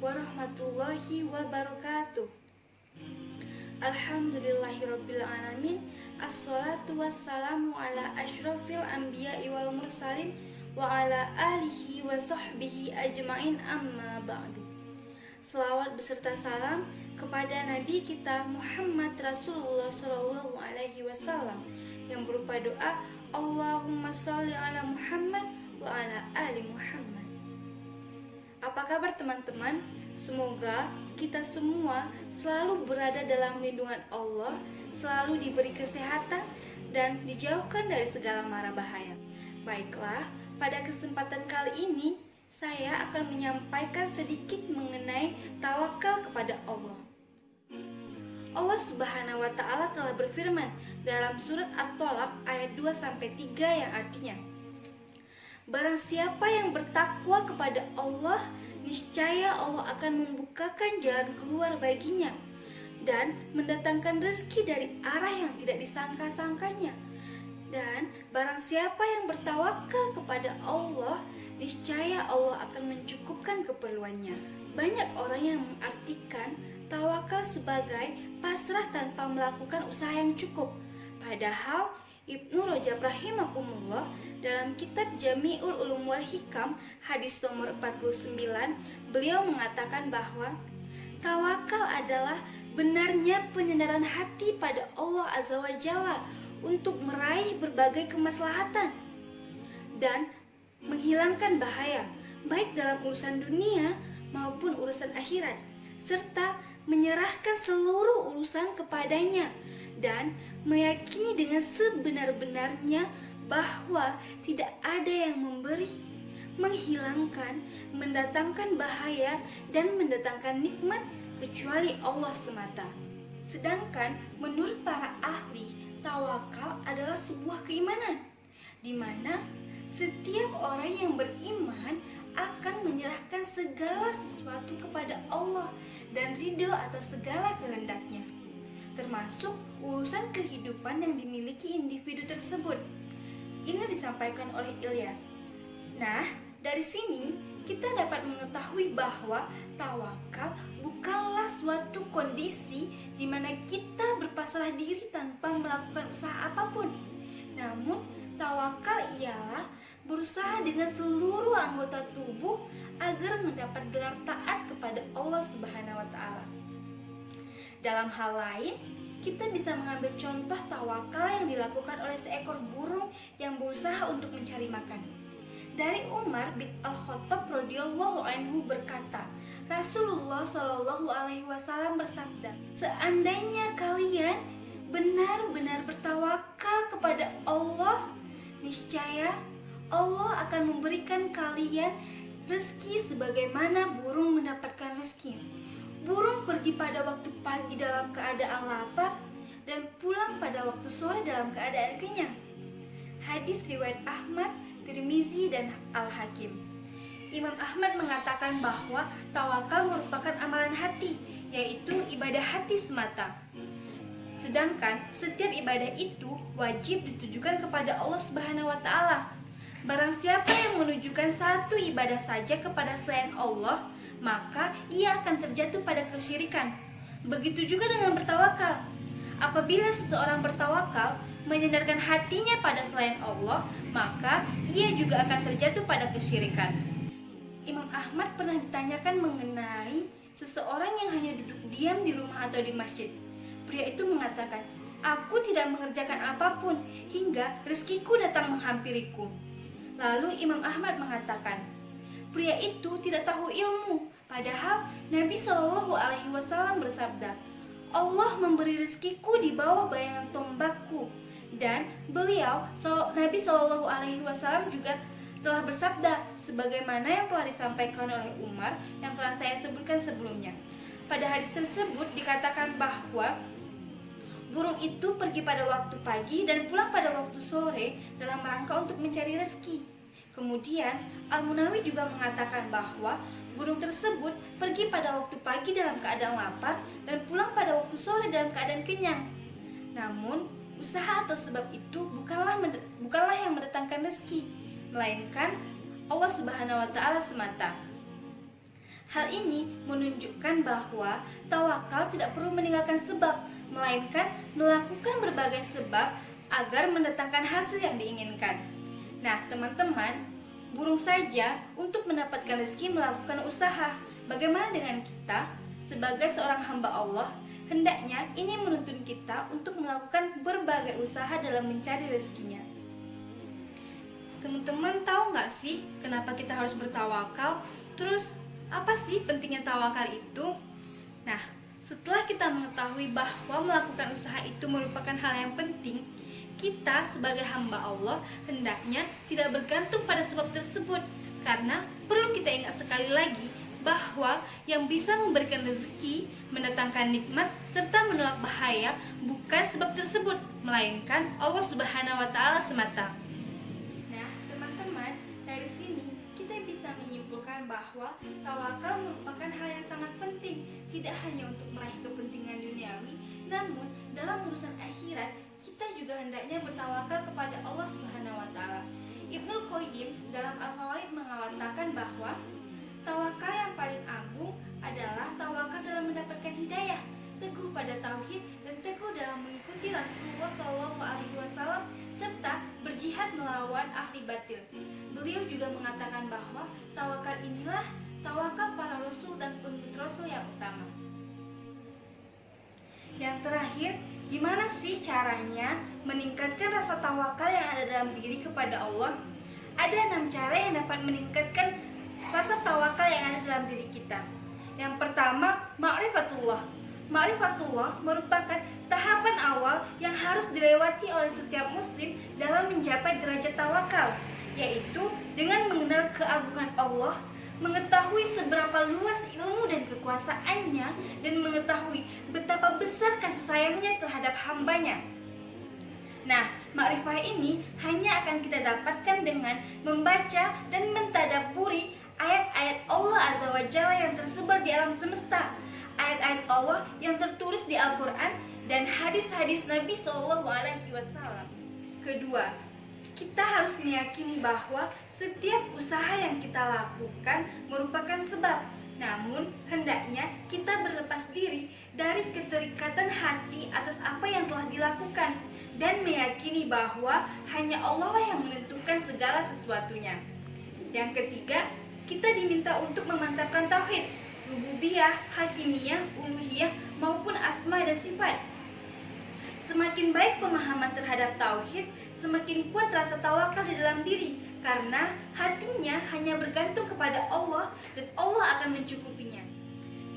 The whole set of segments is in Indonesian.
warahmatullahi wabarakatuh. Alhamdulillahirabbil alamin. Assalatu wassalamu ala asyrafil anbiya'i wal mursalin wa ala alihi wa sahbihi ajmain, amma ba'du. Selawat beserta salam kepada Nabi kita Muhammad Rasulullah Sallallahu Alaihi Wasallam yang berupa doa Allahumma sholli ala Muhammad wa ala ali Muhammad. Apa kabar teman-teman? Semoga kita semua selalu berada dalam lindungan Allah, selalu diberi kesehatan dan dijauhkan dari segala mara bahaya. Baiklah, pada kesempatan kali ini saya akan menyampaikan sedikit mengenai tawakal kepada Allah. Allah Subhanahu wa taala telah berfirman dalam surat At-Tolaq ayat 2-3 yang artinya, barang siapa yang bertakwa kepada Allah, niscaya Allah akan membukakan jalan keluar baginya dan mendatangkan rezeki dari arah yang tidak disangka-sangkanya. Dan barang siapa yang bertawakal kepada Allah, niscaya Allah akan mencukupkan keperluannya. Banyak orang yang mengartikan tawakal sebagai pasrah tanpa melakukan usaha yang cukup. Padahal Ibnu Rajab rahimahumullah dalam kitab Jami'ul Ulum wal Hikam hadis nomor 49, beliau mengatakan bahwa tawakal adalah benarnya penyandaran hati pada Allah Azza wa Jalla untuk meraih berbagai kemaslahatan dan menghilangkan bahaya baik dalam urusan dunia maupun urusan akhirat, serta menyerahkan seluruh urusan kepadanya dan meyakini dengan sebenar-benarnya bahwa tidak ada yang memberi, menghilangkan, mendatangkan bahaya dan mendatangkan nikmat kecuali Allah semata. Sedangkan menurut para ahli, tawakal adalah sebuah keimanan di mana setiap orang yang beriman akan menyerahkan segala sesuatu kepada Allah dan ridho atas segala kehendaknya, termasuk urusan kehidupan yang dimiliki individu tersebut. Ini disampaikan oleh Ilyas. Nah, dari sini kita dapat mengetahui bahwa tawakal bukanlah suatu kondisi di mana kita berpasrah diri tanpa melakukan usaha apapun. Namun, tawakal ialah berusaha dengan seluruh anggota tubuh agar mendapat gelar taat kepada Allah Subhanahu wa taala. Dalam hal lain, kita bisa mengambil contoh tawakal yang dilakukan oleh seekor burung yang berusaha untuk mencari makan. Dari Umar bin Al-Khattab radhiyallahu anhu berkata, Rasulullah Shallallahu alaihi wasallam bersabda, seandainya kalian benar-benar bertawakal kepada Allah, niscaya Allah akan memberikan kalian rezeki sebagaimana burung mendapatkan rezeki. Burung pergi pada waktu pagi dalam keadaan lapar dan pulang pada waktu sore dalam keadaan kenyang. Hadis riwayat Ahmad, Tirmizi, dan Al-Hakim. Imam Ahmad mengatakan bahwa tawakal merupakan amalan hati, yaitu ibadah hati semata. Sedangkan setiap ibadah itu wajib ditujukan kepada Allah Subhanahu wa taala. Barang siapa yang menunjukkan satu ibadah saja kepada selain Allah, maka ia akan terjatuh pada kesyirikan. Begitu juga dengan bertawakal. Apabila seseorang bertawakal menyandarkan hatinya pada selain Allah, maka ia juga akan terjatuh pada kesyirikan. Imam Ahmad pernah ditanyakan mengenai seseorang yang hanya duduk diam di rumah atau di masjid. Pria itu mengatakan, aku tidak mengerjakan apapun hingga rezekiku datang menghampiriku. Lalu Imam Ahmad mengatakan, pria itu tidak tahu ilmu, padahal Nabi Shallallahu alaihi wasallam bersabda, Allah memberi rezekiku di bawah bayangan tombakku. Dan Nabi Shallallahu alaihi wasallam juga telah bersabda sebagaimana yang telah disampaikan oleh Umar yang telah saya sebutkan sebelumnya. Pada hadis tersebut dikatakan bahwa burung itu pergi pada waktu pagi dan pulang pada waktu sore dalam rangka untuk mencari rezeki. Kemudian Al-Munawi juga mengatakan bahwa burung tersebut pergi pada waktu pagi dalam keadaan lapar dan pulang pada waktu sore dalam keadaan kenyang. Namun, usaha atau sebab itu bukanlah yang mendatangkan rezeki, melainkan Allah Subhanahu wa taala semata. Hal ini menunjukkan bahwa tawakal tidak perlu meninggalkan sebab, melainkan melakukan berbagai sebab agar mendatangkan hasil yang diinginkan. Nah, teman-teman, burung saja untuk mendapatkan rezeki melakukan usaha. Bagaimana dengan kita? Sebagai seorang hamba Allah, hendaknya ini menuntun kita untuk melakukan berbagai usaha dalam mencari rezekinya. Teman-teman tahu nggak sih kenapa kita harus bertawakal? Terus apa sih pentingnya tawakal itu? Nah, setelah kita mengetahui bahwa melakukan usaha itu merupakan hal yang penting, kita sebagai hamba Allah hendaknya tidak bergantung pada sebab tersebut. Karena perlu kita ingat sekali lagi bahwa yang bisa memberikan rezeki, mendatangkan nikmat, serta menolak bahaya bukan sebab tersebut, melainkan Allah Subhanahu wa Ta'ala semata. Nah, teman-teman, dari sini kita bisa menyimpulkan bahwa tawakal merupakan hal yang sangat penting, tidak hanya untuk meraih kepentingan duniawi, namun dalam urusan akhirat kita juga hendaknya bertawakal kepada Allah Subhanahu wa Ta'ala. Ibnul Qayyim dalam Al-Fawaid mengatakan bahwa tawakal yang paling agung adalah tawakal dalam mendapatkan hidayah, teguh pada tauhid dan teguh dalam mengikuti Rasulullah SAW serta berjihad melawan ahli batil. Beliau juga mengatakan bahwa tawakal inilah tawakal para rasul dan pengikut rasul yang utama. Yang terakhir, gimana sih caranya meningkatkan rasa tawakal yang ada dalam diri kepada Allah? Ada 6 cara yang dapat meningkatkan rasa tawakal yang ada dalam diri kita. Yang pertama, ma'rifatullah. Ma'rifatullah merupakan tahapan awal yang harus dilewati oleh setiap muslim dalam mencapai derajat tawakal, yaitu dengan mengenal keagungan Allah, mengetahui seberapa luas ilmu dan kekuasaannya, dan mengetahui betapa besar kasih sayangnya terhadap hambanya. Nah, makrifah ini hanya akan kita dapatkan dengan membaca dan mentadabburi ayat-ayat Allah Azza wa Jalla yang tersebar di alam semesta, ayat-ayat Allah yang tertulis di Al-Quran dan hadis-hadis Nabi SAW. Kedua, kita harus meyakini bahwa setiap usaha yang kita lakukan merupakan sebab, namun hendaknya kita berlepas diri dari keterikatan hati atas apa yang telah dilakukan dan meyakini bahwa hanya Allah lah yang menentukan segala sesuatunya. Yang ketiga, kita diminta untuk memantapkan tauhid, rububiyah, hakimiyah, uluhiyah maupun asma dan sifat. Semakin baik pemahaman terhadap tauhid, semakin kuat rasa tawakal di dalam diri, karena hatinya hanya bergantung kepada Allah dan Allah akan mencukupinya.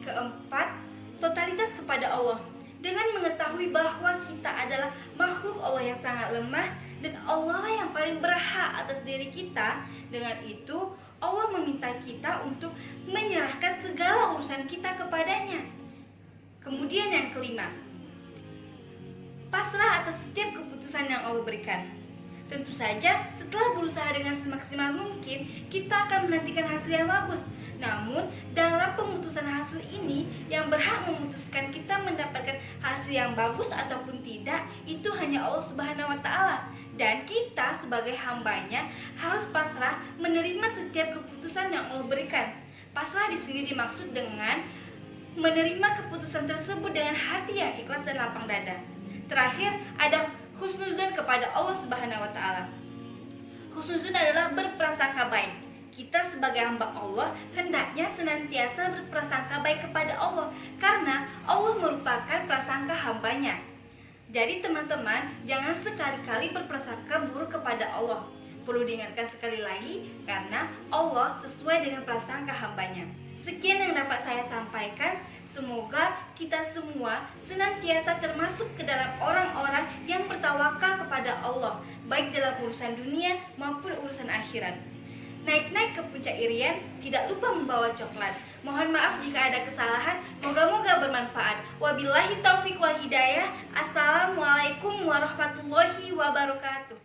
Keempat, totalitas kepada Allah. Dengan mengetahui bahwa kita adalah makhluk Allah yang sangat lemah dan Allah lah yang paling berhak atas diri kita, dengan itu Allah meminta kita untuk menyerahkan segala urusan kita kepadanya. Kemudian yang kelima, pasrah atas setiap keputusan yang Allah berikan. Tentu saja setelah berusaha dengan semaksimal mungkin, kita akan menantikan hasil yang bagus. Namun dalam pemutusan hasil ini, yang berhak memutuskan kita mendapatkan hasil yang bagus ataupun tidak, itu hanya Allah Subhanahu wa Ta'ala. Dan kita sebagai hambanya harus pasrah menerima setiap keputusan yang Allah berikan. Pasrah di sini dimaksud dengan menerima keputusan tersebut dengan hati yang ikhlas dan lapang dada. Terakhir, ada husnuzon kepada Allah Subhanahu wa Ta'ala. Husnuzon adalah berprasangka baik. Kita sebagai hamba Allah hendaknya senantiasa berprasangka baik kepada Allah, karena Allah merupakan prasangka hambanya. Jadi teman-teman, jangan sekali-kali berprasangka buruk kepada Allah. Perlu diingatkan sekali lagi, karena Allah sesuai dengan prasangka hambanya. Sekian yang dapat saya sampaikan. Semoga kita semua senantiasa termasuk ke dalam orang-orang yang bertawakal kepada Allah, baik dalam urusan dunia maupun urusan akhirat. Naik-naik ke puncak irian, tidak lupa membawa coklat. Mohon maaf jika ada kesalahan, moga-moga bermanfaat. Wabillahi taufiq wal hidayah. Assalamualaikum warahmatullahi wabarakatuh.